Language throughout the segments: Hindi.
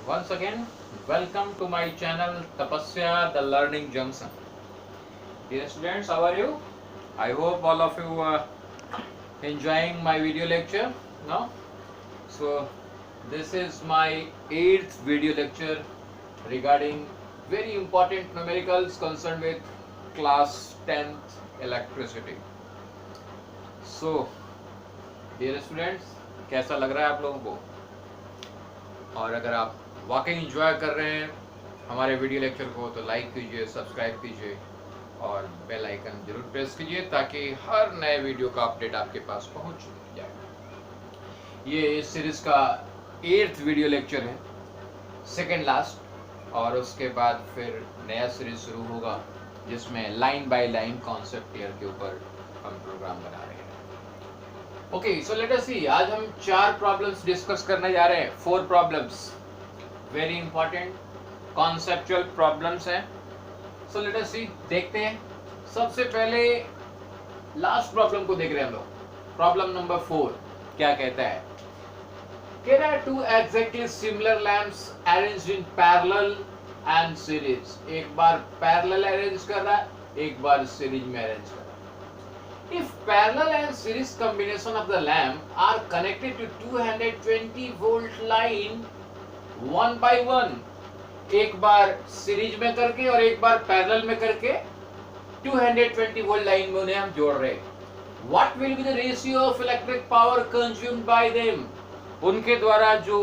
Once again, welcome to my channel Tapasya the Learning Junction. Dear students, how are you? I hope all of you are enjoying my video lecture now. So, this is my 8th video lecture regarding very important numericals concerned with class 10th electricity. So, dear students, कैसा लग रहा है आप लोगों को? और अगर आप वाकई इंजॉय कर रहे हैं हमारे वीडियो लेक्चर को तो लाइक कीजिए, सब्सक्राइब कीजिए और बेल आइकन जरूर प्रेस कीजिए ताकि हर नए वीडियो का अपडेट आपके पास पहुंच जाए। ये इस सीरीज का 8th वीडियो लेक्चर है, सेकेंड लास्ट, और उसके बाद फिर नया सीरीज शुरू होगा जिसमें line by line concept clear के ऊपर हम प्रोग्राम बना रहे हैं। ओके, सो लेट अस सी, आज हम 4 प्रॉब्लम्स डिस्कस करने जा रहे हैं। 4 problems, very important conceptual problems हैं। सो लेट अस सी, देखते हैं। सबसे पहले लास्ट प्रॉब्लम को देख रहे हैं हम लोग। प्रॉब्लम नंबर 4 क्या कहता है? There are two exactly similar lamps arranged in parallel and series. एक बार पैरेलल अरेंज कर रहा है, एक बार सीरीज में अरेंज कर रहा है। If parallel and series combination of the lamp are connected to 220 volt line one by one, एक बार सीरीज में करके और एक बार पैरेलल में करके 220 वोल्ट लाइन में उन्हें हम जोड़ रहे हैं। What will be the ratio of electric power consumed by them? उनके द्वारा जो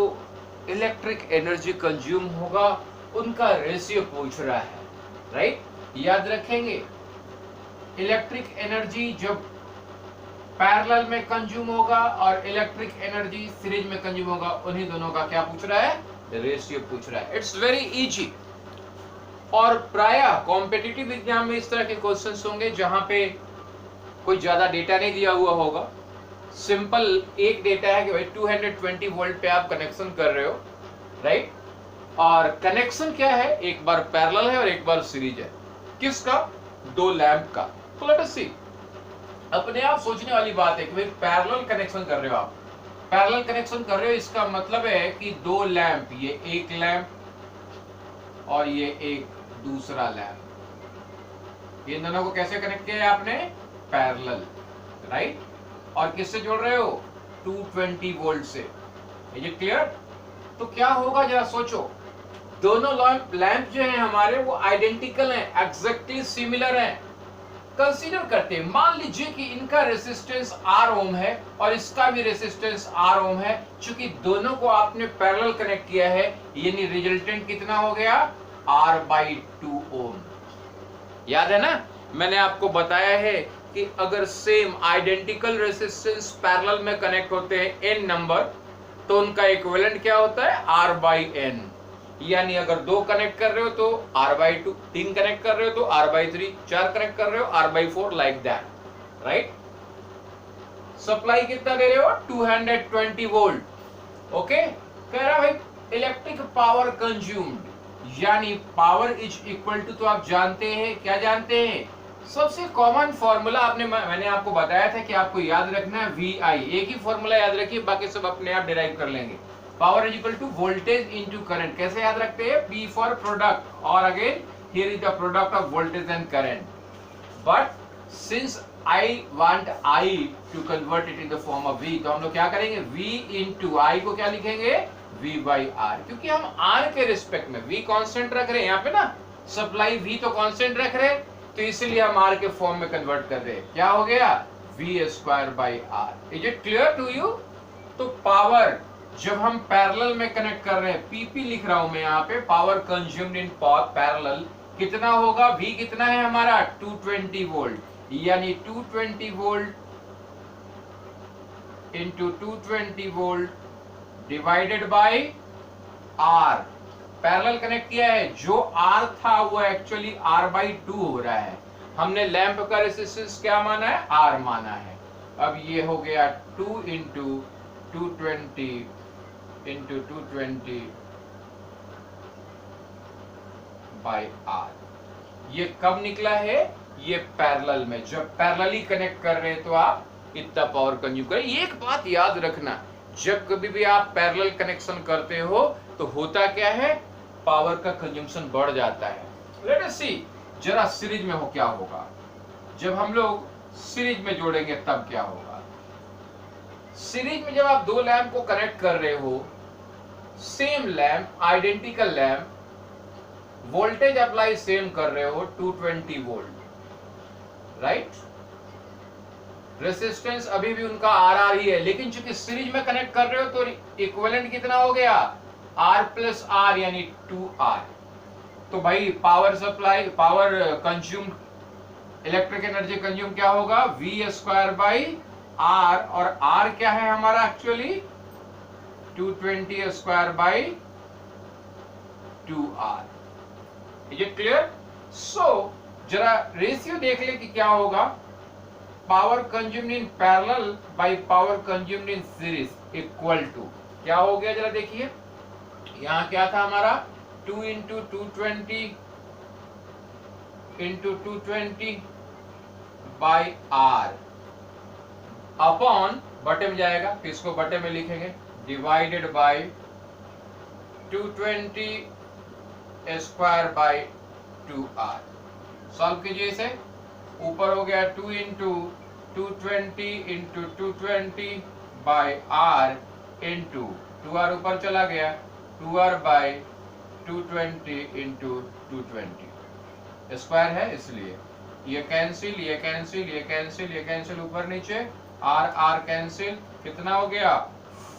इलेक्ट्रिक एनर्जी कंज्यूम होगा उनका रेशियो पूछ रहा है, राइट? याद रखेंगे, इलेक्ट्रिक एनर्जी जब पैरेलल में कंज्यूम होगा और इलेक्ट्रिक एनर्जी सीरीज में कंज्यूम होगा, उन्हीं दोनों का क्या पूछ रहा है? रेशियो पूछ रहा है। It's very easy. और प्रायः कॉम्पिटिटिव एग्जाम में इस तरह के क्वेश्चंस होंगे जहां पे कोई ज्यादा डेटा नहीं दिया हुआ होगा। सिंपल एक डेटा है कि भाई 220 वोल्ट पे आप कनेक्शन कर रहे हो, राइट? और कनेक्शन क्या है? एक बार पैरेलल है और एक बार सीरीज है। किसका? 2 लैंप का। तो लेट अस सी, अपने आप सोचने वाली बात है कि भाई पैरेलल कनेक्शन कर रहे हो आप, पैरेलल कनेक्शन कर रहे हो, इसका मतलब है कि 2 लैंप, ये एक लैंप और ये एक दूसरा लैंप, ये दोनों को कैसे कनेक्ट किया है आपने? Parallel, right? और किससे जोड़ रहे हो? 220 वोल्ट से। ये क्लियर? तो क्या होगा जरा सोचो, दोनों लैंप जो हैं हमारे वो आइडेंटिकल हैं, एग्जैक्टली सिमिलर हैं। कंसीडर करते हैं, मान लीजिए कि इनका रेजिस्टेंस R ओम है और इसका भी रेजिस्टेंस R ओम है। चूंकि दोनों को आपने पैरेलल कनेक्ट किया है, यानी रिजल्टेंट कितना हो गया? R/2 ओम। याद है ना, मैंने आपको बताया है कि अगर सेम आइडेंटिकल रेजिस्टेंस पैरेलल में कनेक्ट होते हैं n नंबर, तो उनका इक्विवेलेंट क्या होता है? R/n। यानी अगर 2 कनेक्ट कर रहे हो तो R/2, 3 कनेक्ट कर रहे हो तो R/3, 4 कनेक्ट कर रहे हो R/4, like that, right? Supply कितना दे रहे हो? 220 वोल्ट। ओके, कह रहा भाई इलेक्ट्रिक पावर कंज्यूम्ड, यानी पावर इज इक्वल टू, तो आप जानते हैं, क्या जानते हैं? सबसे कॉमन फॉर्मूला आपने, मैंने आपको बताया था कि आपको याद रखना है VI। एक ही फॉर्मूला याद रखिए, बाकी सब अपने आप डिराइव कर लेंगे। Power is equal to voltage into current. कैसे याद रखते हैं? P फॉर प्रोडक्ट, और again here is the product of voltage and current. But since I want I to convert it in the form of V, तो हम लोग क्या करेंगे? V into I को क्या लिखेंगे? V/R, क्योंकि हम R के रिस्पेक्ट में V कांस्टेंट रख रहे हैं यहाँ पे ना, सप्लाई V तो कांस्टेंट रख रहे हैं, तो इसलिए हम R के फॉर्म में कन्वर्ट कर रहे हैं। क्या हो गया? V²/R। Is it clear to you? तो पावर जब हम पैरेलल में कनेक्ट कर रहे हैं, PP लिख रहा हूं मैं यहाँ पे, पावर कंज्यूम्ड इन पैरेलल, कितना होगा? V कितना है हमारा? 220 वोल्ट, यानी 220 volt into 220 volt divided by R। Parallel connect किया है, जो R था वो एक्चुअली R/2 हो रहा है। हमने लैंप का रेजिस्टेंस क्या माना है? R माना है। अब ये हो गया 2 इंटू 220 इंटू 220 बाय R। ये कब निकला है? ये पैरेलल में, जब पैरेलली कनेक्ट कर रहे हैं तो आप इतना पावर कंज्यूम करें। एक बात याद रखना, जब कभी भी आप पैरेलल कनेक्शन करते हो तो होता क्या है, पावर का कंजम्पशन बढ़ जाता है। लेट अस सी, जरा सीरीज में हो क्या होगा। जब हम लोग सीरीज में जोड़ेंगे तब क्या होगा। सीरीज में जब आप दो लैंप को कनेक्ट कर रहे हो, same lamp, identical lamp, voltage apply same कर रहे हो 220 वोल्ट, राइट। रेसिस्टेंस अभी भी उनका आर ही है, लेकिन चूंकि सीरीज में कनेक्ट कर रहे हो तो इक्विवेलेंट कितना हो गया, R प्लस R यानी 2R। तो भाई power supply, power consume, electric energy consume क्या होगा, V स्क्वायर बाई R, और R क्या है हमारा actually 220 square by 2R। Is it clear? So जरा रेशियो देख ले कि क्या होगा, power consumed in parallel by power consumed in series equal to क्या हो गया, जरा देखिए। यहां क्या था हमारा 2 into 220 into 220 by R upon, बटे में जाएगा तो इसको बटे में लिखेंगे, divided by 220 square by 2R। Solve कीजिए इसे, ऊपर हो गया 2 into 220 into 220 by R into 2R ऊपर चला गया, 2R बाई 220 इंटू 220 स्क्वायर है, इसलिए ये कैंसिल, ये कैंसिल, ये कैंसिल, ये कैंसिल, ऊपर नीचे R R कैंसिल, कितना हो गया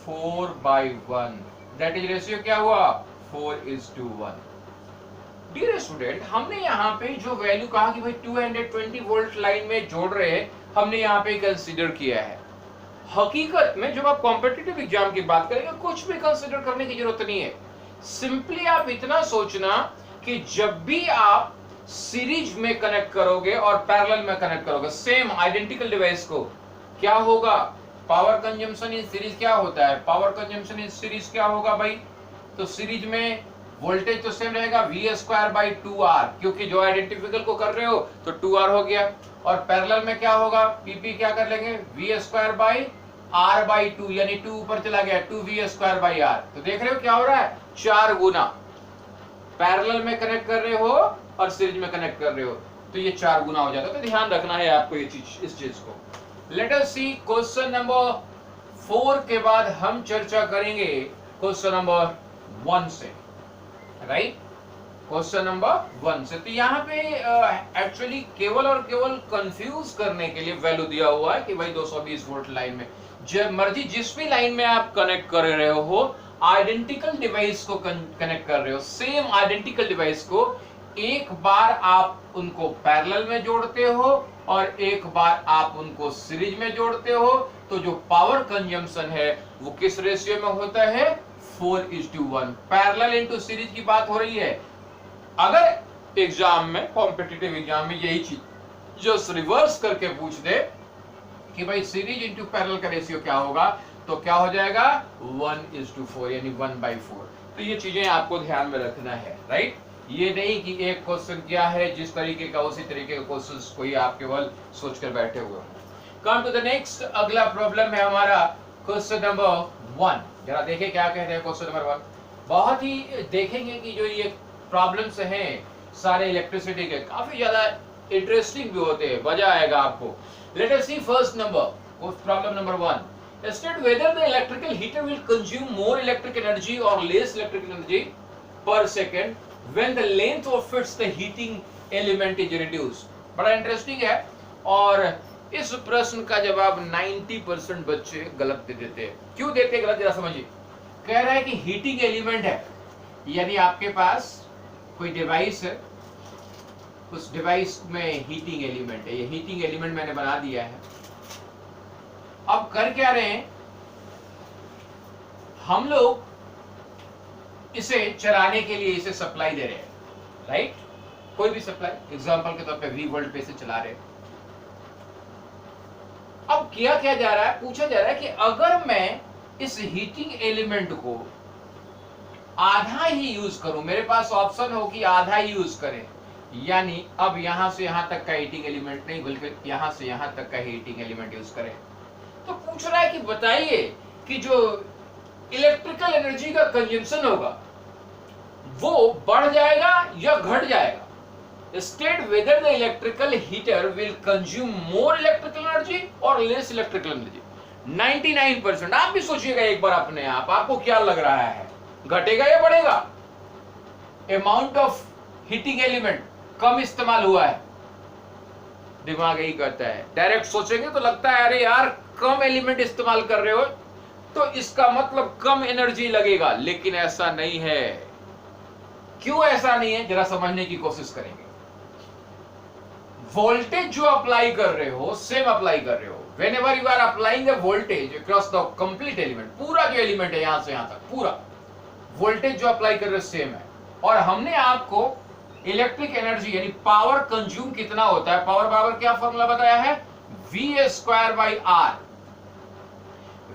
4/1। दैट इज रेशियो क्या हुआ 4:1। डियर स्टूडेंट, हमने यहाँ पे जो वैल्यू कहा कि भाई 220 वोल्ट लाइन में जोड़ रहे हैं, हमने यहाँ पे कंसीडर किया है। हकीकत में जब आप कॉम्पिटिटिव एग्जाम की बात करेंगे कुछ भी कंसीडर करने की जरूरत नहीं है। सिंपली आप इतना सोचना कि जब भी आप सीरीज में कनेक्ट करोगे और पैरेलल में कनेक्ट करोगे सेम आइडेंटिकल डिवाइस को, क्या होगा, पावर कंजम्पशन इन सीरीज क्या होता है, पावर कंजम्पशन इन सीरीज क्या होगा भाई, तो सीरीज में वोल्टेज तो सेम रहेगा V स्क्वायर बाई 2R, क्योंकि जो आइडेंटिकल को कर रहे हो तो 2R हो गया, और पैरेलल में क्या होगा, PP क्या कर लेंगे V square by R by 2, यानी 2 ऊपर चला गया 2V स्क्वायर बाई R। तो देख रहे हो क्या हो रहा है, 4 गुना पैरेलल में कनेक्ट कर रहे हो और सीरीज में कनेक्ट कर रहे हो तो ये 4 गुना हो जाता है। तो ध्यान रखना है आपको ये चीज, इस चीज को। लेट अस सी क्वेश्चन नंबर 4 के बाद हम चर्चा करेंगे क्वेश्चन नंबर 1 से, राइट, क्वेश्चन नंबर 1 से। तो यहाँ पे एक्चुअली केवल और केवल कंफ्यूज करने के लिए वैल्यू दिया हुआ है कि भाई 220 वोल्ट लाइन में जब मर्जी जिस भी लाइन में आप कनेक्ट कर रहे हो, आइडेंटिकल डिवाइस को कनेक्ट कर रहे हो, सेम आइडेंटिकल डिवाइस को, एक बार आप उनको पैरेलल में जोड़ते हो और एक बार आप उनको सीरीज में जोड़ते हो, तो जो पावर कंजम्पशन है वो किस रेशियो में होता है 4:1। पैरेलल इनटू सीरीज की बात हो रही है। अगर एग्जाम में, कॉम्पिटिटिव एग्जाम में यही चीज जो रिवर्स करके पूछ दे कि भाई सीरीज इनटू पैरेलल का रेशियो क्या होगा, तो क्या हो जाएगा 1:4 यानी 1/4। तो ये चीजें आपको ध्यान में रखना है, राइट। ये नहीं कि एक क्वेश्चन क्या है जिस तरीके का उसी तरीके का क्वेश्चन कोई आप केवल सोचकर बैठे हुए हो। कम टू द नेक्स्ट, अगला प्रॉब्लम है हमारा क्वेश्चन नंबर 1। जरा देखें क्या कहते हैं क्वेश्चन नंबर 1। बहुत ही देखेंगे कि जो ये प्रॉब्लम्स हैं सारे इलेक्ट्रिसिटी के काफी ज्यादा इंटरेस्टिंग भी होते हैं, मजा आएगा आपको। Let us see first number, problem number 1। State whether the electrical heater will consume more electric energy or less electric energy per second when the length of its the heating element is reduced। बड़ा इंटरेस्टिंग है, और इस प्रश्न का जवाब 90% बच्चे गलत दे देते हैं। क्यों देते हैं गलत, जरा समझिए। कह रहा है कि हीटिंग एलिमेंट है, यानी आपके पास कोई डिवाइस है, उस डिवाइस में हीटिंग एलिमेंट है, ये हीटिंग एलिमेंट मैंने बना दिया है। अब कर क्या रहे हैं हम लोग, इसे चलाने के लिए इसे सप्लाई दे रहे हैं, राइट, कोई भी सप्लाई, एग्जांपल के तौर पे V वोल्ट पे इसे चला रहे हैं। अब किया क्या जा रहा है, पूछा जा रहा है कि अगर मैं इस हीटिंग एलिमेंट को आधा ही यूज करूं, मेरे पास ऑप्शन हो कि आधा ही यूज करें, यानी अब यहां से यहां तक का हीटिंग एलिमेंट नहीं बल्कि यहां से यहां तक का हीटिंग एलिमेंट यूज करें। तो पूछ रहा है कि बताइए कि जो इलेक्ट्रिकल एनर्जी का कंजम्पशन होगा वो बढ़ जाएगा या घट जाएगा। State whether the electrical heater will consume more electrical energy और लेस इलेक्ट्रिकल एनर्जी। 99%। आप भी सोचिएगा एक बार अपने आप, आपको क्या लग रहा है, घटेगा या बढ़ेगा? अमाउंट ऑफ हीटिंग एलिमेंट कम इस्तेमाल हुआ है, दिमाग यही करता है। डायरेक्ट सोचेंगे तो लगता है अरे यार कम एलिमेंट इस्तेमाल कर रहे हो तो इसका मतलब कम एनर्जी लगेगा, लेकिन ऐसा नहीं है। क्यों ऐसा नहीं है, जरा समझने की कोशिश करेंगे। वोल्टेज जो अप्लाई कर रहे हो सेम अप्लाई कर रहे हो। Whenever you are applying the voltage across the complete element, पूरा जो एलिमेंट है यहां से यहां तक पूरा वोल्टेज जो अप्लाई कर रहे हो सेम है। और हमने आपको इलेक्ट्रिक एनर्जी यानी पावर कंज्यूम कितना होता है, पावर बराबर क्या फॉर्मूला बताया है, V square by R.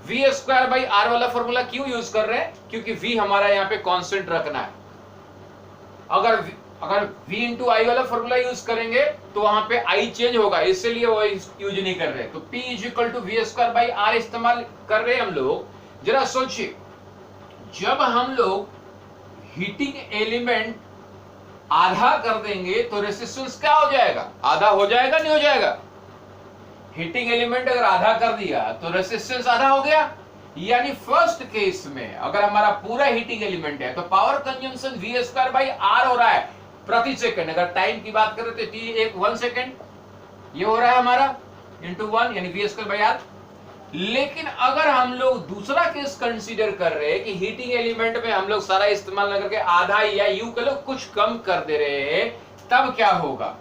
V square by R वाला फॉर्मूला क्यों यूज कर रहे हैं, क्योंकि वी हमारा यहां पे कांस्टेंट रखना है। अगर v इंटू आई वाला फॉर्मूला यूज करेंगे तो वहां पे i चेंज होगा, इसलिए वो यूज नहीं कर रहे। तो P is equal to V square by R इस्तेमाल कर रहे हैं हम लोग। जरा सोचिए, जब हम लोग हीटिंग एलिमेंट आधा कर देंगे तो रेसिस्टेंस क्या हो जाएगा, आधा हो जाएगा नहीं हो जाएगा? हीटिंग एलिमेंट अगर आधा कर दिया तो रेसिस्टेंस आधा हो गया। यानी फर्स्ट केस में अगर हमारा पूरा हीटिंग एलिमेंट है तो power consumption V square by R हो रहा है प्रति सेकंड। अगर टाइम की बात करें तो टी एक 1 सेकंड ये हो रहा है हमारा इंटू 1 यानी वी स्क्वायर बाई आर। लेकिन अगर हम लोग दूसरा केस कंसीडर कर रहे हैं कि हीटिंग एलिमेंट में हम लोग सारा इस्तेमाल न करके आधा या यू कह लो कुछ कम कर दे रहे हैं, तब क्या होगा?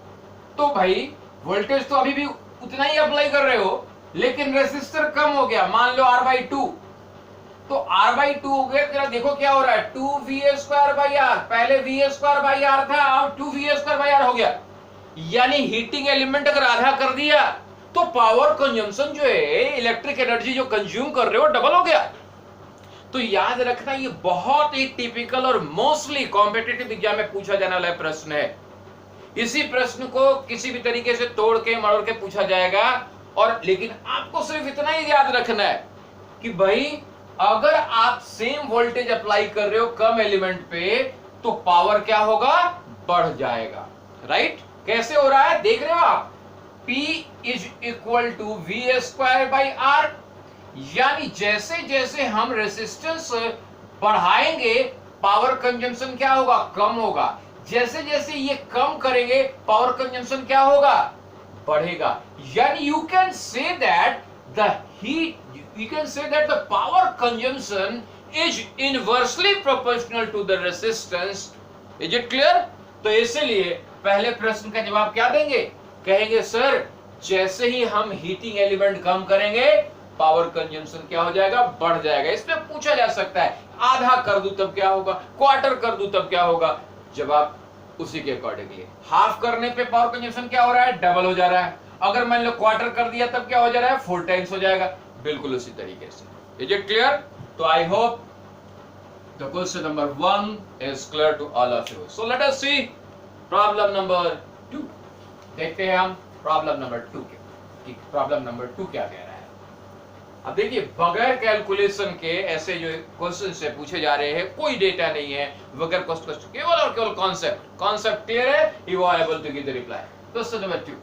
तो भाई वोल्टेज तो अभी भी उतना ही अप्लाई कर रहे हो लेकिन रेसिस्टर कम हो गया, मान लो R/2। तो R/2 हो गया, तेरा देखो क्या हो रहा है, 2v स्क्वायर बाई आर। पहले v स्क्वायर बाई आर था, अब 2v स्क्वायर बाई आर हो गया। यानी हीटिंग एलिमेंट अगर आधा कर दिया तो पावर कंजम्पशन जो है, इलेक्ट्रिक एनर्जी जो कंज्यूम कर रहे हो डबल हो गया। तो याद रखना ये बहुत ही टिपिकल और मोस्टली कॉम्पिटिटिव एग्जाम में पूछा जाने वाला प्रश्न है। इसी प्रश्न को किसी भी तरीके से तोड़ के मरोड़ के पूछा जाएगा। और लेकिन आपको सिर्फ इतना ही याद रखना है कि भाई अगर आप सेम वोल्टेज अप्लाई कर रहे हो कम एलिमेंट पे तो पावर क्या होगा, बढ़ जाएगा। राइट? कैसे हो रहा है देख रहे हो आप, P is equal to V square by R. यानी जैसे जैसे हम रेसिस्टेंस बढ़ाएंगे पावर कंजम्पशन क्या होगा, कम होगा। जैसे जैसे ये कम करेंगे पावर कंजम्पशन क्या होगा, बढ़ेगा। यानी you can say that the heat, you can say that the power consumption is inversely proportional to the resistance. Is it clear? तो इसलिए पहले प्रश्न का जवाब क्या देंगे, कहेंगे सर जैसे ही हम हीटिंग एलिमेंट कम करेंगे पावर कंजम्पशन क्या हो जाएगा, बढ़ जाएगा। इसमें पूछा जा सकता है आधा कर दूं तब क्या होगा, क्वार्टर कर दूं तब क्या होगा। जवाब उसी के अकॉर्डिंगली। हाफ करने पे पावर कंजम्पशन क्या हो रहा है, डबल हो जा रहा है। अगर मान लो क्वार्टर कर दिया तब क्या हो जा रहा है, 4 टाइम्स हो जाएगा। बिल्कुल उसी तरीके से। Is it clear? तो I hope the question number 1 is clear to all of you. So let us see problem number 2। देखते हैं हम प्रॉब्लम नंबर 2 के, प्रॉब्लम नंबर 2 क्या कह रहा है। अब देखिए बगैर कैलकुलेशन के ऐसे जो क्वेश्चन से पूछे जा रहे हैं, कोई डेटा नहीं है, बगैर क्वेश्चन, केवल और केवल कॉन्सेप्ट क्लियर है, you are able to give the reply. Question number 2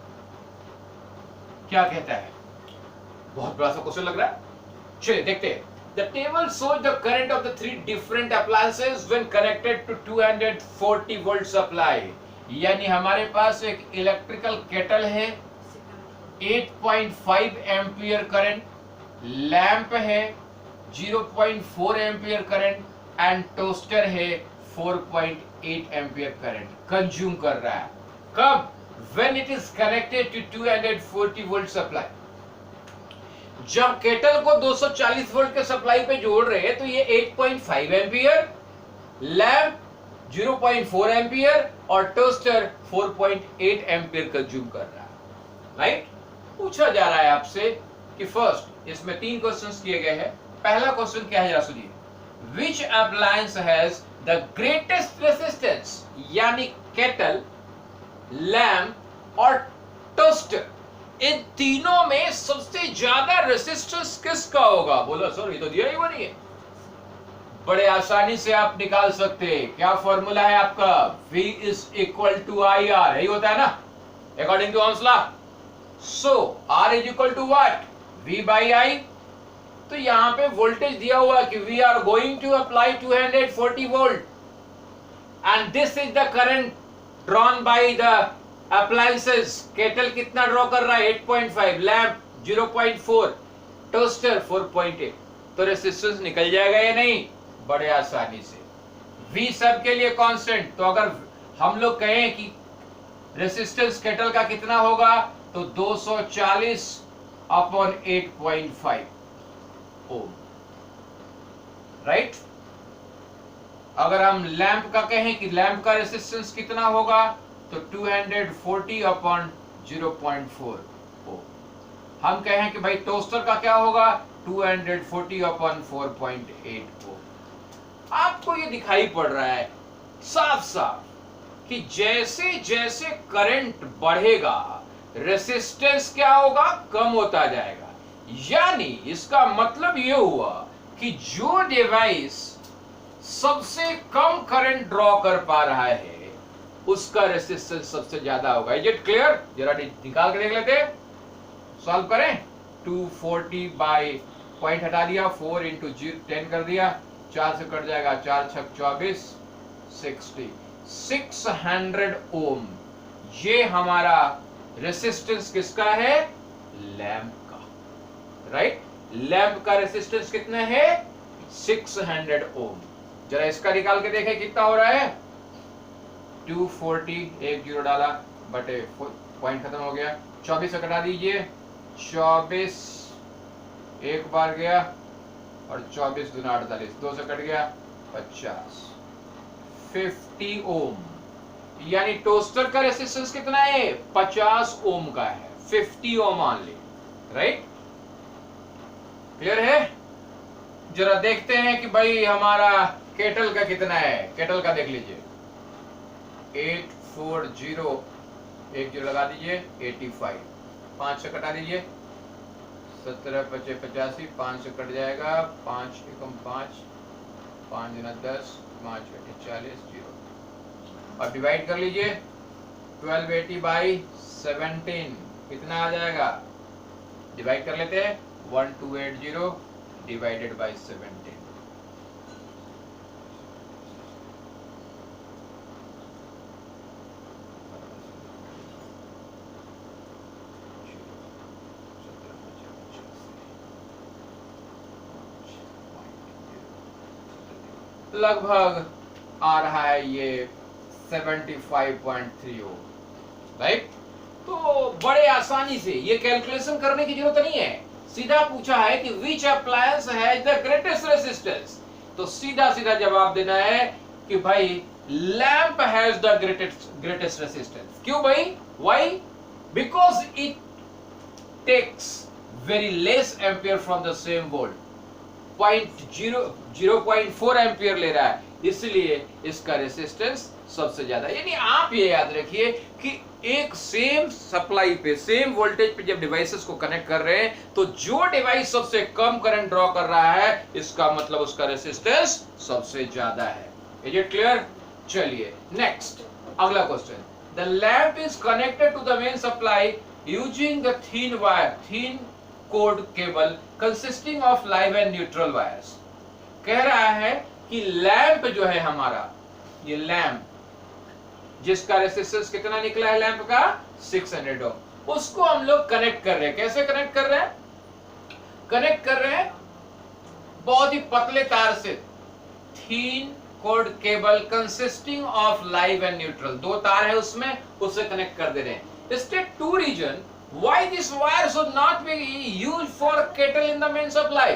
क्या कहता है, बहुत बड़ा सा क्वेश्चन लग रहा है, चलिए देखते हैं। The table shows the current of the 3 different appliances when connected to 240 volt supply। यानी हमारे पास एक इलेक्ट्रिकल केटल है, 8.5 एम्पियर करंट, लैंप है 0.4 एम्पियर करंट एंड टोस्टर है 4.8 एम्पियर करंट कंज्यूम कर रहा है। कब? When it is connected to 240 volt supply। जब केटल को 240 वोल्ट के सप्लाई पे जोड़ रहे हैं तो ये 8.5 एम्पियर, लैंप 0.4 एम्पियर और टोस्टर 4.8 एम्पियर कंज्यूम कर रहा है। राइट? पूछा जा रहा है आपसे कि फर्स्ट इसमें 3 क्वेश्चंस किए गए हैं। पहला क्वेश्चन क्या है जरा सुनिए, which appliance has the greatest resistance. यानी केटल, लैंप और टोस्टर, इन तीनों में सबसे ज्यादा रेजिस्टेंस किसका होगा। बोला सर ये तो दिया ही नहीं है। बड़े आसानी से आप निकाल सकते हैं। क्या फॉर्मूला है आपका? V is equal to I R, यही होता है ना according to Ohm's law. So R is equal to what? V by I। तो यहां पे वोल्टेज दिया हुआ कि we are going to apply 240 volt and this is the current drawn by the appliances. Kettle कितना ड्रॉ कर रहा है? 8.5, लैंप 0.4, टोस्टर 4.8। तो रेसिस्टेंस निकल जाएगा या नहीं? बड़े आसानी से। V सब के लिए कांस्टेंट, तो अगर हम लोग कहें कि रेसिस्टेंस केटल का कितना होगा तो 240 अपॉन 8.5 ओम, राइट। अगर हम लैंप का कहें कि लैंप का रेसिस्टेंस कितना होगा तो 240 अपॉन 0.4 ओम। हम कहें कि भाई टोस्टर का क्या होगा? 240 अपॉन 4.8 ओम। आपको ये दिखाई पड़ रहा है साफ साफ कि जैसे जैसे करंट बढ़ेगा रेसिस्टेंस क्या होगा? कम होता जाएगा। यानी इसका मतलब ये हुआ कि जो डिवाइस सबसे कम करंट ड्रॉ कर पा रहा है उसका रेसिस्टेंस सबसे ज्यादा होगा। Is it clear? जरा निकाल के देख लेते हैं, सॉल्व करें। 240 बाय पॉइंट हटा दिया, 4 इंटू 10 कर दिया, 4 से कट जाएगा, 4 छक 24, 60, 600 ओम। ये हमारा रेसिस्टेंस किसका है? लैंप का, राइट। लैंप का रेसिस्टेंस कितना है? 600 ओम। जरा इसका निकाल के देखें कितना हो रहा है। 240, एक जीरो डाला बटे पॉइंट खत्म हो गया, 24 से कटा दीजिए, 24 एक बार गया और 24 दूना 48, 2 से कट गया 50, 50 ओम। यानी टोस्टर का रेसिस्टेंस कितना है? 50 ओम का है, 50 ओम ऑनली, राइट। क्लियर है? जरा देखते हैं कि भाई हमारा केटल का कितना है। केटल का देख लीजिए, 840, एक जीरो लगा दीजिए, 85, 5 से कटा दीजिए, 17 25 85, 5 से कट जाएगा, 5 एकम 5, 5 गुना 10, 5 40, जीरो। और डिवाइड कर लीजिए, 1280 बाई 17 कितना आ जाएगा? डिवाइड कर लेते हैं, 1280 डिवाइडेड बाई 17। लगभग आ रहा है ये 75.3 ओम, राइट। तो बड़े आसानी से ये कैलकुलेशन करने की जरूरत नहीं है। सीधा पूछा है कि which appliance has the greatest resistance, तो सीधा सीधा जवाब देना है कि भाई lamp has the greatest resistance. क्यों भाई? Why? Because it takes very less ampere from the same volt, 0.4 ampere ले रहा है, इसलिए इसका रेसिस्टेंस सबसे ज्यादा। यानी आप ये याद रखिए कि एक सेम सप्लाई पे, सेम वोल्टेज पे जब डिवाइसेस को कनेक्ट कर रहे हैं तो जो डिवाइस सबसे कम करंट ड्रॉ कर रहा है इसका मतलब उसका रेसिस्टेंस सबसे ज्यादा है। Is it clear? चलिए नेक्स्ट, अगला क्वेश्चन। The lamp is connected to the main supply using the thin wire, thin cord cable consisting of live and neutral wires. कह रहा है कि लैंप जो है हमारा, ये लैंप जिसका रेसिस्टेंस कितना निकला है लैंप का? 600 ओम, उसको हम लोग कनेक्ट कर रहे हैं। कैसे कनेक्ट कर रहे हैं? कनेक्ट कर रहे हैं बहुत ही पतले तार से, thin cord cable consisting of live and neutral, 2 तार है उसमें, उससे कनेक्ट कर दे रहे हैं। State 2 reason why this wire should not be used for kettle in the main supply.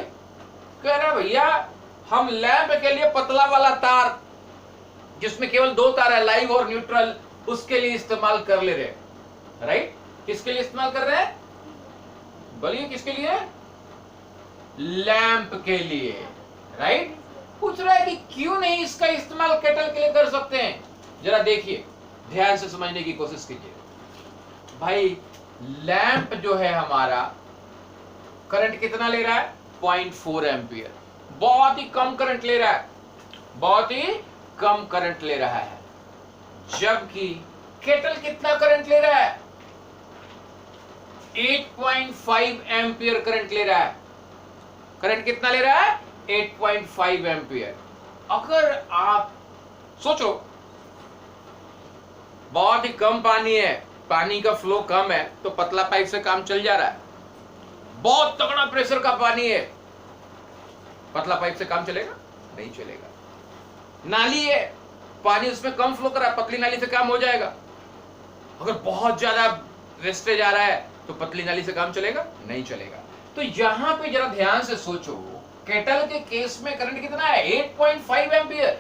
कह रहा है भैया हम लैंप के लिए पतला वाला तार जिसमें केवल 2 तार है, लाइव और न्यूट्रल, उसके लिए इस्तेमाल कर ले रहे, राइट। किसके लिए इस्तेमाल कर रहे हैं? बोलिए किसके लिए? लैंप के लिए, राइट। पूछ रहा है कि क्यों नहीं इसका इस्तेमाल केटल के लिए कर सकते हैं। जरा देखिए, ध्यान से समझने की कोशिश कीजिए। भाई लैंप जो है हमारा करंट कितना ले रहा है? 0.4 एम्पियर, बहुत ही कम करंट ले रहा है। बहुत ही कम करंट ले रहा है, जबकि केटल कितना करंट ले रहा है? 8.5 एम्पियर करंट ले रहा है। करंट कितना ले रहा है? 8.5 एम्पियर। अगर आप सोचो, बहुत ही कम पानी है, पानी का फ्लो कम है, तो पतला पाइप से काम चल जा रहा है। बहुत तगड़ा प्रेशर का पानी है, पतला पाइप से काम चलेगा? नहीं चलेगा। नाली है, पानी उसमें कम फ्लो कर रहा है, पतली नाली से काम हो जाएगा। अगर बहुत ज्यादा वेस्टेज आ रहा है तो पतली नाली से काम चलेगा? नहीं चलेगा। तो यहां पे जरा ध्यान से सोचो, केटल के केस में करंट कितना है? 8.5 एम्पियर।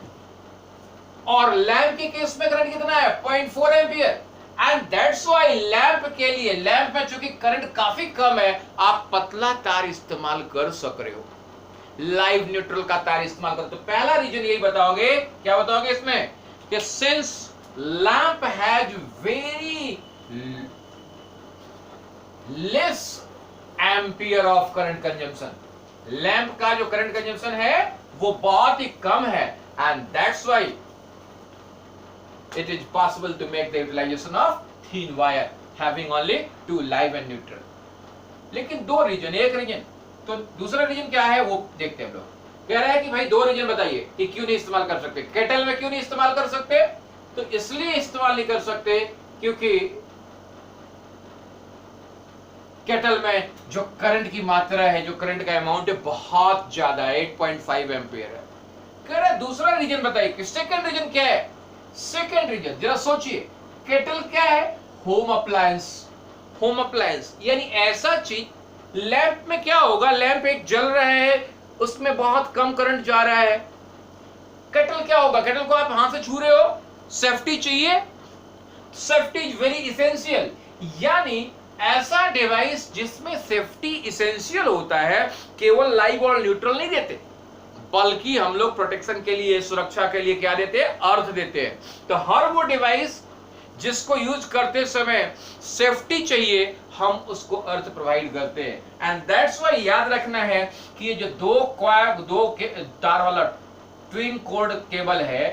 और लैंप के केस में करंट कितना है? 0.4 ampere. And that's why lamp के लिए, लैंप में चूंकि करंट काफी कम है, आप पतला तार इस्तेमाल कर सक रहे हो, लाइव न्यूट्रल का तार इस्तेमाल करो। तो पहला रीजन यही बताओगे, क्या बताओगे इसमें? कि since lamp has very less ampere of current consumption, lamp का जो करंट कंजम्पशन है वो बहुत ही कम है, and that's why it is possible to make the utilization of thin wire having only two live and neutral. लेकिन दो रीजन, एक रीजन, तो दूसरा रीजन क्या है वो देखते हैं हम लोग। कह रहे हैं कि भाई दो रीजन बताइए कि क्यों नहीं इस्तेमाल कर सकते, केटल में क्यों नहीं इस्तेमाल कर सकते? तो इसलिए इस्तेमाल नहीं कर सकते क्योंकि केटल में जो करंट की मात्रा है, जो करंट का अमाउंट है, बहुत ज्यादा है, 8.5 एम्पियर है। कह रहे दूसरा रीजन बताइए, सेकंड रीजन क्या है? सेकंड रीजन जरा सोचिए, केटल क्या है? Home appliance. होम अप्लायंस यानी ऐसा चीज, लैंप में क्या होगा? लैंप एक जल रहा है, उसमें बहुत कम करंट जा रहा है। केटल क्या होगा? केटल को आप हाथ से छू रहे हो, सेफ्टी चाहिए, सेफ्टी इज वेरी इसेंशियल। यानी ऐसा डिवाइस जिसमें सेफ्टी इसेंशियल होता है, केवल लाइव और न्यूट्रल नहीं देते, बल्कि हम लोग प्रोटेक्शन के लिए, सुरक्षा के लिए क्या देते हैं? अर्थ देते हैं। तो हर वो डिवाइस जिसको यूज करते समय सेफ्टी चाहिए, हम उसको अर्थ प्रोवाइड करते हैं। एंड दैट्स व्हाई याद रखना है कि ये जो दो तार वाला ट्विन कोड केबल है,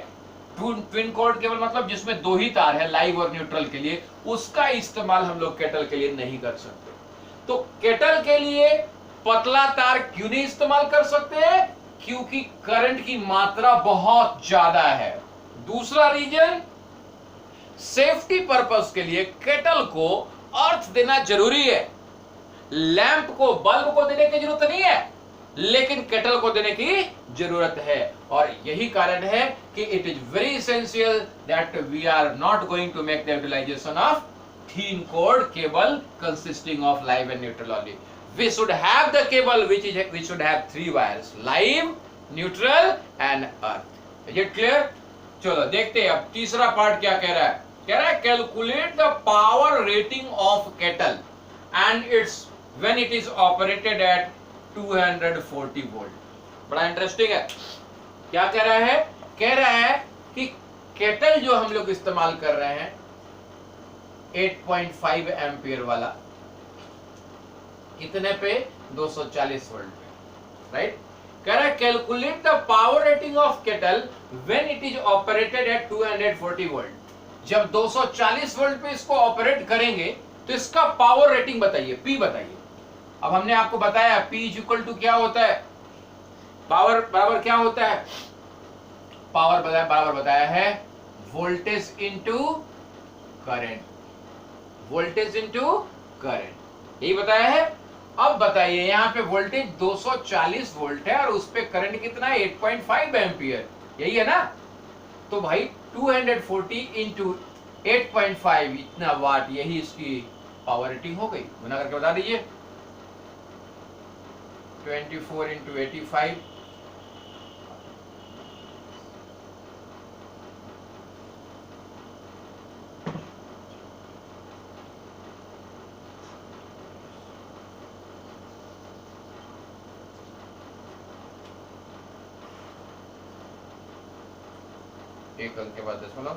ट्विन कोड केबल मतलब जिसमें दो ही तार है, लाइव और न्यूट्रल के लिए, उसका इस्तेमाल हम लोग केटल के लिए नहीं कर सकते। तो केटल के लिए पतला तार क्यों नहीं इस्तेमाल कर सकते? क्योंकि करंट की मात्रा बहुत ज्यादा है। दूसरा रीजन, सेफ्टी पर्पस के लिए केटल को अर्थ देना जरूरी है। लैंप को, बल्ब को देने की जरूरत नहीं है, लेकिन केटल को देने की जरूरत है। और यही कारण है कि it is very essential that we are not going to make the utilisation of thin cord cable consisting of live and neutral only. We should have the cable which should have three wires, live, neutral and earth. Is it clear? चलो देखते हैं अब तीसरा पार्ट क्या कह रहा है। कह रहा है calculate the power rating of kettle and it's when it is operated at 240 volt. बड़ा इंटरेस्टिंग है। क्या कह रहा है? कह रहा है कि केटल जो हम लोग इस्तेमाल कर रहे हैं 8.5 एम्पियर वाला, कितने पे? 240 वोल्ट पे, राइट? कह रहा है calculate the power rating of kettle when it is operated at 240 volt. जब 240 वोल्ट पे इसको ऑपरेट करेंगे तो इसका पावर रेटिंग बताइए, पी बताइए। अब हमने आपको बताया पी इज इक्वल टू क्या होता है, पावर बराबर क्या होता है? पावर बराबर बताया है voltage into current, voltage into current, यही बताया है। अब बताइए यहाँ पे वोल्टेज 240 वोल्ट है और उस पे करंट कितना है? 8.5 एम्पियर, यही है ना? तो भाई 240 इंटू 8.5 इतना वाट, यही इसकी पावर रेटिंग हो गई। गुना करके बता दीजिए। 24 इंटू 85, एक अंक के बाद दशमलव,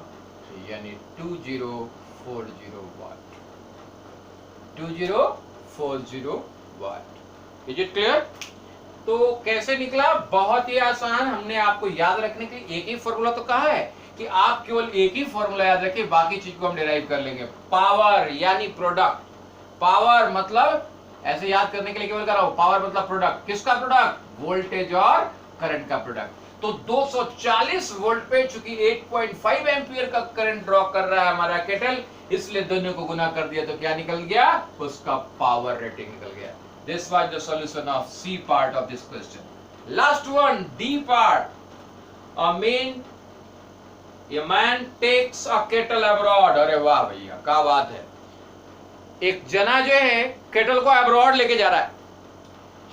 यानी 2040 watt, 2040 watt. Is it clear? तो कैसे निकला? बहुत ही आसान। हमने आपको याद रखने के लिए एक ही फॉर्मूला तो कहा है कि आप केवल एक ही फॉर्मूला याद रखिए, बाकी चीज को हम डिराइव कर लेंगे। पावर यानी प्रोडक्ट, पावर मतलब ऐसे याद करने के लिए केवल कर रहा हूं, पावर मतलब प्रोडक्ट। किसका प्रोडक्ट? वोल्टेज और करंट का प्रोडक्ट। तो 240 वोल्ट पे चूंकि 8.5 एम्पियर का करंट ड्रॉ कर रहा है हमारा केटल, इसलिए दोनों को गुना कर दिया तो क्या निकल गया? उसका पावर रेटिंग निकल गया। This was the solution of C part of this question. Last one, D part. A man takes a kettle abroad। अरे वाह भैया, क्या बात है। एक जना जो है केटल को अब्रॉड लेके जा रहा है।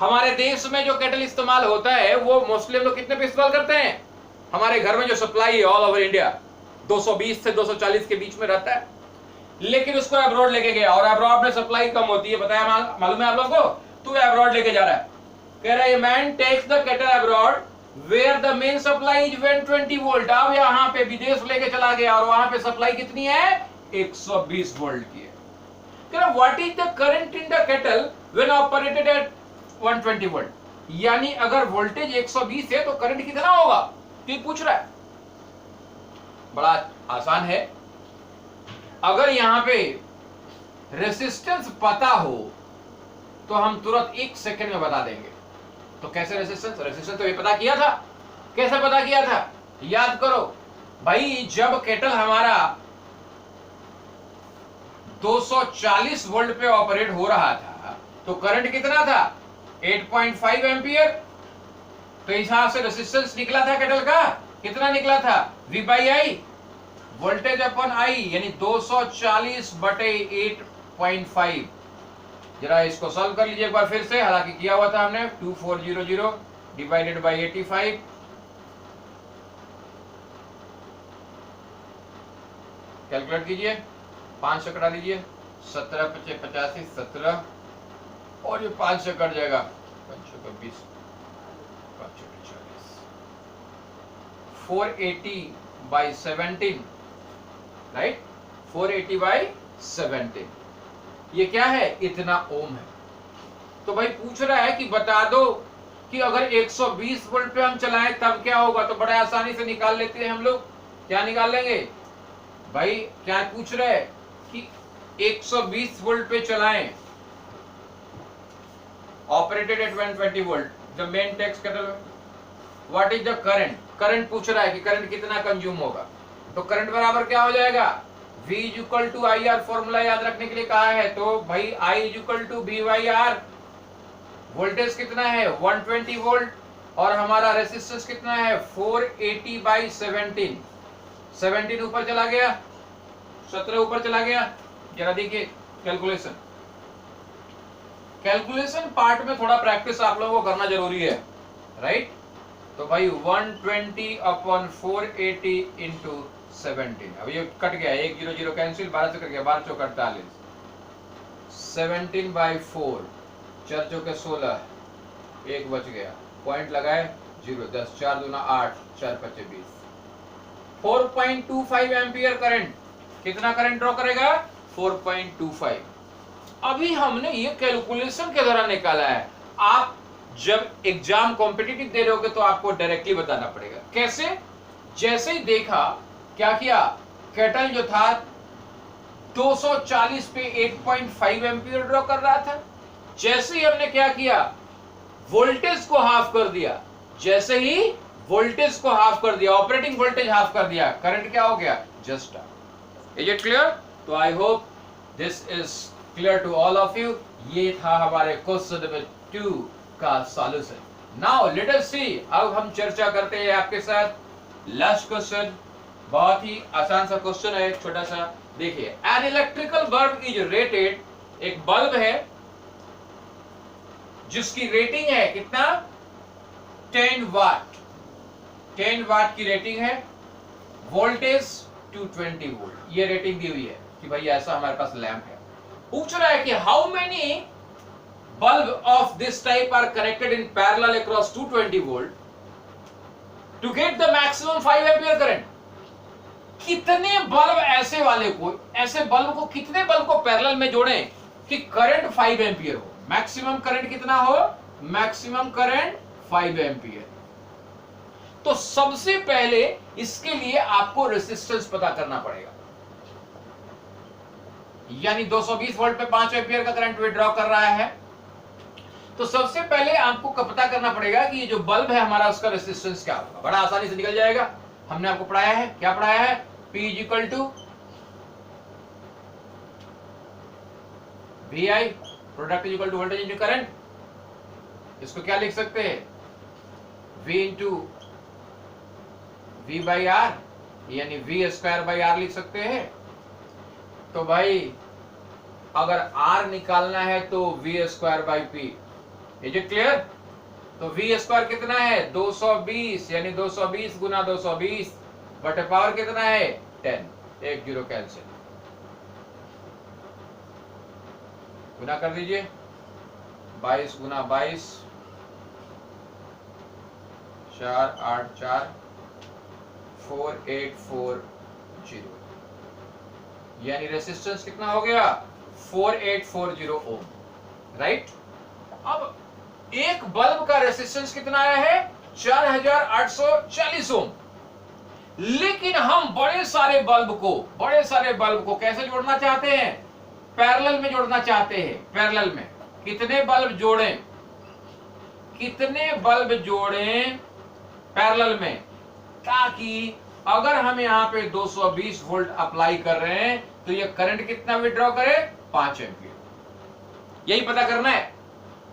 हमारे देश में जो केटल इस्तेमाल होता है वो मोस्टली हम लोग कितने पे इस्तेमाल करते हैं? हमारे घर में जो सप्लाई है ऑल ओवर इंडिया 220 से 240 के बीच में रहता है। लेकिन उसको अब्रॉड लेके गया और अब्रॉड में सप्लाई कम होती है, बताया मालूम है आप लोगों को? तो अब्रॉड लेके जा रहा है। कह रहा है man takes the kettle abroad where the main supply is 120 volt. अब यहाँ पे विदेश लेके चला गया और वहां पे सप्लाई कितनी है? 120 वोल्ट की है। What is the current in the kettle when operated at 120 volt? यानी अगर वोल्टेज 120 है तो करंट कितना होगा? तो पूछ रहा है। बड़ा आसान है। अगर यहां पे रेसिस्टेंस पता हो तो हम तुरंत 1 सेकंड में बता देंगे। तो कैसे रेसिस्टेंस? रेसिस्टेंस तो ये पता किया था। कैसे पता किया था? याद करो भाई, जब केटल हमारा 240 वोल्ट पे ऑपरेट हो रहा था तो करंट कितना था? 8.5 एम्पियर। तो इस हिसाब से रेसिस्टेंस निकला था केटल का, कितना निकला था? V by I, voltage upon I, यानी 240 बटे 8.5। जरा इसको सॉल्व कर लीजिए एक बार फिर से, हालांकि किया हुआ था हमने। 2400 डिवाइडेड बाई 85, कैलकुलेट कीजिए, 5 से कटा दीजिए, 17 पचे 85, 17 और ये 5 से कट जाएगा, 5 का 20, 5 40, 480 बाई 17, राइट? 480 बाई 17, ये क्या है? इतना ओम है। तो भाई पूछ रहा है कि बता दो कि अगर 120 वोल्ट पे हम चलाएं तब क्या होगा? तो बड़ा आसानी से निकाल लेते हैं हम लोग। क्या निकाल लेंगे भाई? क्या पूछ रहे हैं कि 120 वोल्ट पे चलाएं, operated at 120 volt, the main takes kettle, what is the current? Current पूछ रहा है कि करंट कितना कंज्यूम होगा। तो करंट बराबर क्या हो जाएगा? V is equal to I R. Formula याद रखने के लिए कहा है तो भाई I is equal to V by R. Voltage कितना है? 120 वोल्ट और हमारा रेसिस्टेंस कितना है? 480 बाई 17। 17 ऊपर चला गया, 17 ऊपर चला गया। जरा देखिए कैलकुलेशन। कैलकुलेशन पार्ट में थोड़ा प्रैक्टिस आप लोगों को करना जरूरी है, राइट? तो भाई 120 अपॉन 480 इंटू 17। अब ये कट गया, 100 कैंसिल, 12 से कट गया, 12 चौक 48, 17 बाई 4, 4 चौके 16, 1 बच गया, पॉइंट लगाए 0, 10, 4 दूना 8, 4 पचे 20, 4.25 एम्पियर करंट। कितना करंट ड्रॉ करेगा? 4.25। अभी हमने ये कैलकुलेशन के द्वारा निकाला है। आप जब एग्जाम कॉम्पिटिटिव दे रहे होगे तो आपको डायरेक्टली बताना पड़ेगा। कैसे? जैसे ही देखा, क्या किया? केटल जो था 240 पे 8.5 एम्पियर ड्रॉ कर रहा था। जैसे ही हमने क्या किया? वोल्टेज को हाफ कर दिया। जैसे ही वोल्टेज को हाफ कर दिया, ऑपरेटिंग वोल्टेज हाफ कर दिया, करंट क्या हो गया? जस्ट। Is it clear? तो I hope this is clear to all of you. ये था हमारे क्वेश्चन नंबर 2 का solution. Now let us see, अब हम चर्चा करते हैं आपके साथ लास्ट क्वेश्चन। बहुत ही आसान सा क्वेश्चन है, छोटा सा। देखिए, an electrical bulb is rated, एक बल्ब है जिसकी रेटिंग है कितना? 10 वाट। 10 वाट की रेटिंग है, वोल्टेज 220 वोल्ट। ये रेटिंग दी हुई है कि भाई ऐसा हमारे पास लैंप है। पूछ रहा है कि how many bulb of this type are connected in parallel across 220 volt to get the maximum 5 ampere current। कितने बल्ब ऐसे वाले को, ऐसे बल्ब को, कितने बल्ब को पैरेलल में जोड़ें कि करंट 5 एम्पियर हो? मैक्सिमम करंट कितना हो? Maximum current 5 ampere. तो सबसे पहले इसके लिए आपको रेसिस्टेंस पता करना पड़ेगा, यानी 220 वोल्ट पे 5 एम्पियर का करंट विड्रॉ कर रहा है। तो सबसे पहले आपको पता करना पड़ेगा कि ये जो बल्ब है हमारा उसका रेसिस्टेंस क्या होगा। बड़ा आसानी से निकल जाएगा, हमने आपको पढ़ाया है। क्या पढ़ाया है? P equal to VI, product equal to voltage into current. इसको क्या लिख सकते हैं? V into V by R, यानी V स्क्वायर बाई R लिख सकते हैं। तो भाई अगर R निकालना है तो V square by P। Is it clear? तो V स्क्वायर कितना है? 220, यानी 220 गुना 220 बटे पावर कितना है? 10। एक जीरो कैंसिल, गुना कर दीजिए। 22 गुना 22, 4 8 4 4840, यानी रेसिस्टेंस कितना हो गया? 4840 ओम, राइट। अब एक बल्ब का रेसिस्टेंस कितना आया है? 4840 ओम। लेकिन हम बड़े सारे बल्ब को कैसे जोड़ना चाहते हैं? पैरेलल में जोड़ना चाहते हैं। पैरेलल में कितने बल्ब जोड़ें? पैरेलल में, ताकि अगर हम यहाँ पे 220 वोल्ट अप्लाई कर रहे हैं तो ये करंट कितना विड्रॉ करे? 5 एम्पियर। यही पता करना है।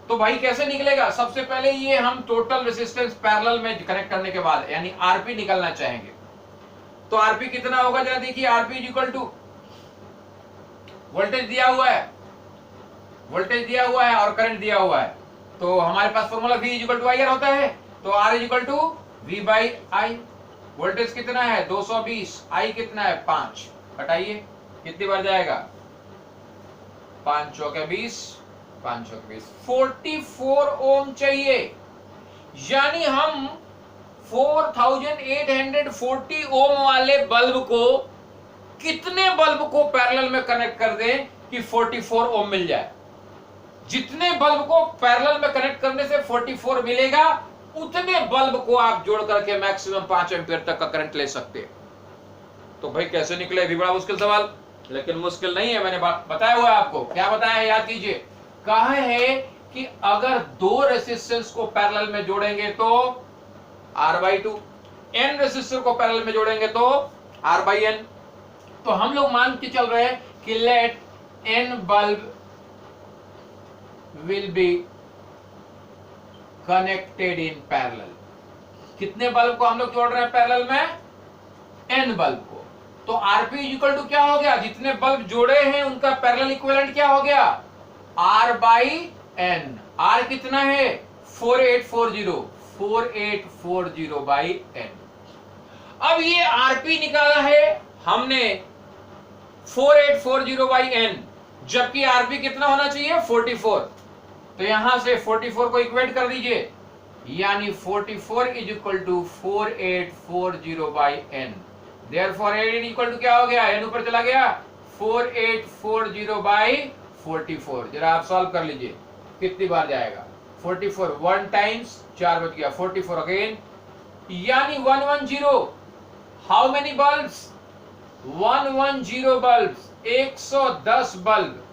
तो भाई कैसे निकलेगा? सबसे पहले ये हम टोटल रेसिस्टेंस पैरेलल में कनेक्ट करने के बाद यानी आरपी निकालना चाहेंगे। तो आरपी कितना होगा जरा देखिए। आरपी इक्वल टू वोल्टेज दिया हुआ है और करंट दिया हुआ है। तो हमारे पास formula V equal to IR होता है। तो R equal to V by I। Voltage कितना है? 220, I कितना है? 5। हटाइए, कितनी बार जाएगा? 5 चौके 20, 5 चौके 20, 44 ओम चाहिए। यानी हम 4840 ओम वाले बल्ब को, कितने बल्ब को पैरेलल में कनेक्ट कर दें कि 44 ओम मिल जाए? जितने बल्ब को पैरेलल में कनेक्ट करने से 44 मिलेगा, उतने बल्ब को आप जोड़ करके मैक्सिमम 5 एम्पियर तक का करंट ले सकते हैं। तो भाई कैसे निकले? भी बड़ा मुश्किल सवाल, लेकिन मुश्किल नहीं है। मैंने बताया हुआ है आपको। क्या बताया है? याद कीजिए। कहा है कि अगर दो रेसिस्टेंस को पैरेलल में जोड़ेंगे तो R/2, n रेसिस्टर को पैरेलल में जोड़ेंगे तो R/n। तो हम लोग मान के चल रहे हैं कि let n bulb will be connected in parallel. कितने बल्ब को हम लोग जोड़ रहे हैं पैरेलल में? n बल्ब को। तो Rp इक्वल टू क्या हो गया? जितने बल्ब जोड़े हैं उनका पैरेलल इक्विवेलेंट क्या हो गया? R by n। R कितना है? 4840 बाई n। अब ये Rp निकाला है हमने 4840 बाई n, जबकि Rp कितना होना चाहिए? 44। तो यहां से 44 को इक्वेट कर दीजिए, यानी 44 is equal to 4840 by n। Therefore n equal to क्या हो गया? n ऊपर चला गया, 4840 बाई 44। जरा आप सॉल्व कर लीजिए, कितनी बार जाएगा? 44 1 टाइम्स, 4 बच गया, 44 अगेन, यानी 110। How many bulbs? 110 bulbs, 110 bulb.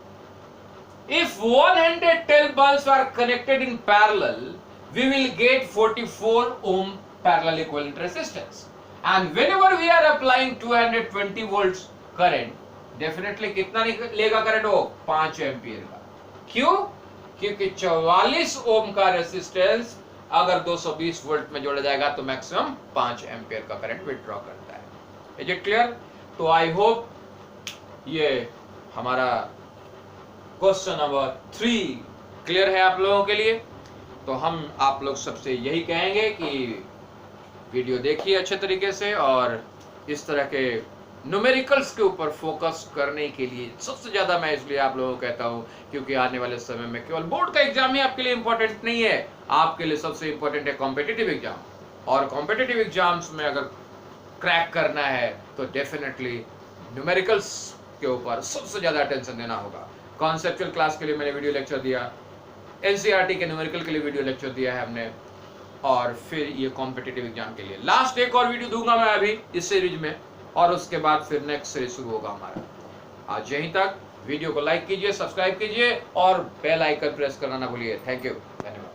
If 110 bulbs are connected in parallel, we will get 44 ohm parallel equivalent resistance. And whenever we are applying 220 volts current, definitely कितना लेगा करंट वो? 5 एम्पियर का। क्यों? क्योंकि 44 ओम का रेसिस्टेंस अगर 220 वोल्ट में जोड़ा जाएगा तो मैक्सिमम 5 एम्पियर का करंट विड्रॉ करता है। Is it clear? तो आई होप ये हमारा क्वेश्चन नंबर 3 क्लियर है आप लोगों के लिए। तो हम आप लोग सबसे यही कहेंगे कि वीडियो देखिए अच्छे तरीके से, और इस तरह के न्यूमेरिकल्स के ऊपर फोकस करने के लिए सबसे ज़्यादा मैं इसलिए आप लोगों को कहता हूँ क्योंकि आने वाले समय में केवल बोर्ड का एग्जाम ही आपके लिए इम्पोर्टेंट नहीं है, आपके लिए सबसे इम्पोर्टेंट है कॉम्पिटिटिव एग्जाम। और कॉम्पिटिटिव एग्जाम्स में अगर क्रैक करना है तो डेफिनेटली न्यूमेरिकल्स के ऊपर सबसे ज़्यादा अटेंशन देना होगा। कॉन्सेप्चुअल क्लास के लिए मैंने वीडियो लेक्चर दिया, एनसीईआरटी के न्यूमेरिकल के लिए वीडियो लेक्चर दिया है हमने, और फिर ये कॉम्पिटिटिव एग्जाम के लिए लास्ट एक और वीडियो दूंगा मैं अभी इस सीरीज में, और उसके बाद फिर नेक्स्ट सीरीज शुरू होगा हमारा। आज यहीं तक। वीडियो को लाइक कीजिए, सब्सक्राइब कीजिए और बेल आइकन प्रेस करना ना भूलिए। थैंक यू, धन्यवाद।